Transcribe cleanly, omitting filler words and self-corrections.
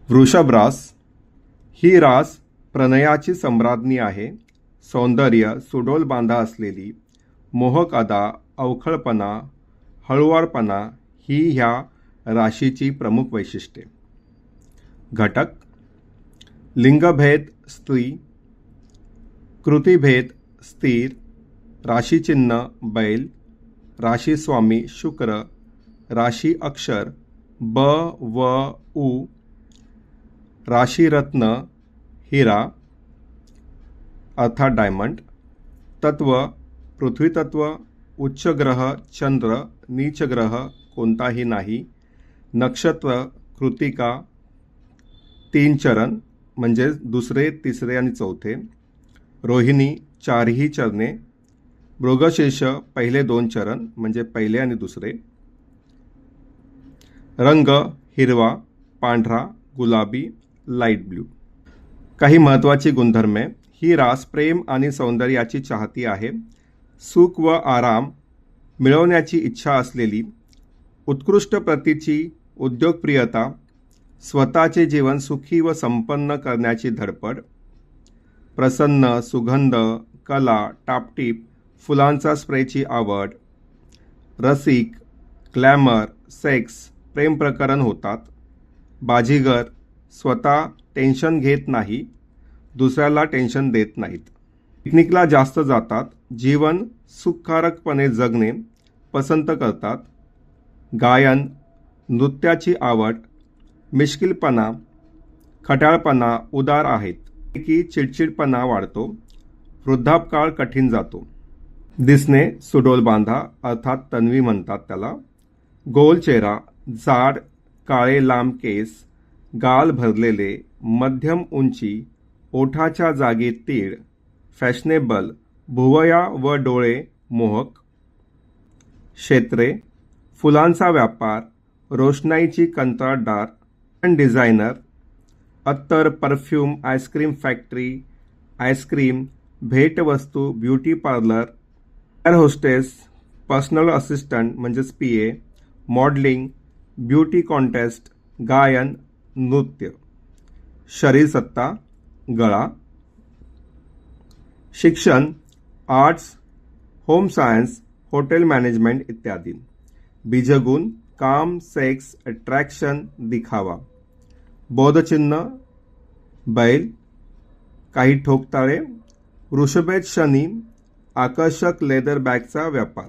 वृषभ रास ही रास प्रणयाची सम्राज्ञी आहे. सौंदर्य, सुडोल बांधा असलेली, मोहक अदा, अवखळपणा, हळुवारपणा ही ह्या राशीची प्रमुख वैशिष्ट्ये. घटक: लिंगभेद स्त्री, कृतिभेद स्थिर, राशीचिन्ह बैल, राशी स्वामी शुक्र, राशी अक्षर ब व उ, राशीरत्न हिरा अर्थात डायमंड. तत्व: पृथ्वी तत्व, उच्च ग्रह चंद्र, नीच ग्रह कोणताही नाही. नक्षत्र कृतिका, 3 चरण म्हणजे दुसरे, तिसरे आणि चौथे. रोहिणी 4ही चरणे. मृगशीर्ष पहिले 2 चरण म्हणजे पहिले आणि दुसरे. रंग हिरवा, पांढरा, गुलाबी, लाईट ब्ल्यू. काही महत्त्वाची गुणधर्मे: ही रास प्रेम आणि सौंदर्याची चाहती आहे. सुख व आराम मिळवण्याची इच्छा असलेली, उत्कृष्ट प्रतीची उद्योगप्रियता, स्वतःचे जीवन सुखी व संपन्न करण्याची धडपड, प्रसन्न, सुगंध, कला, टापटीप, फुलांचा स्प्रेची आवड, रसिक, ग्लॅमर, सेक्स, प्रेम प्रकरण होतात. बाजीगर, स्वतः टेन्शन घेत नाही, दुसऱ्याला टेन्शन देत नाहीत. पिकनिकला जास्त जातात. जीवन सुखकारकपणे जगणे पसंत करतात. गायन, नृत्याची आवड, मिश्किलपणा, खट्याळपणा उदार आहेत. की चिडचिडपणा वाढतो. वृद्धापकाळ कठीण जातो. दिसणे सुडोल बांधा अर्थात तन्वी म्हणतात त्याला. गोल चेहरा, जाड काळे लांब केस, गाल भरलेले, मध्यम उंची, ओठाच्या जागी तीळ, फॅशनेबल, भुवया व डोळे मोहक. क्षेत्रे: फुलांचा व्यापार, रोषणाईची कंत्राटदार, डिझायनर, अत्तर, परफ्यूम, आईस्क्रीम फॅक्टरी, आईस्क्रीम, भेटवस्तू, beauty parlour, air hostess, personal assistant म्हणजेच PA, मॉडेलिंग, ब्युटी कॉन्टेस्ट, गायन, नृत्य. शरीरसत्ता गळा. शिक्षण: arts, home science, hotel management इत्यादी. बीजगुण: काम, सेक्स, अट्रॅक्शन, दिखावा. बोधचिन्ह बैल, काही ठोकताळे. वृषभेत शनी, आकर्षक लेदर बॅगचा व्यापार.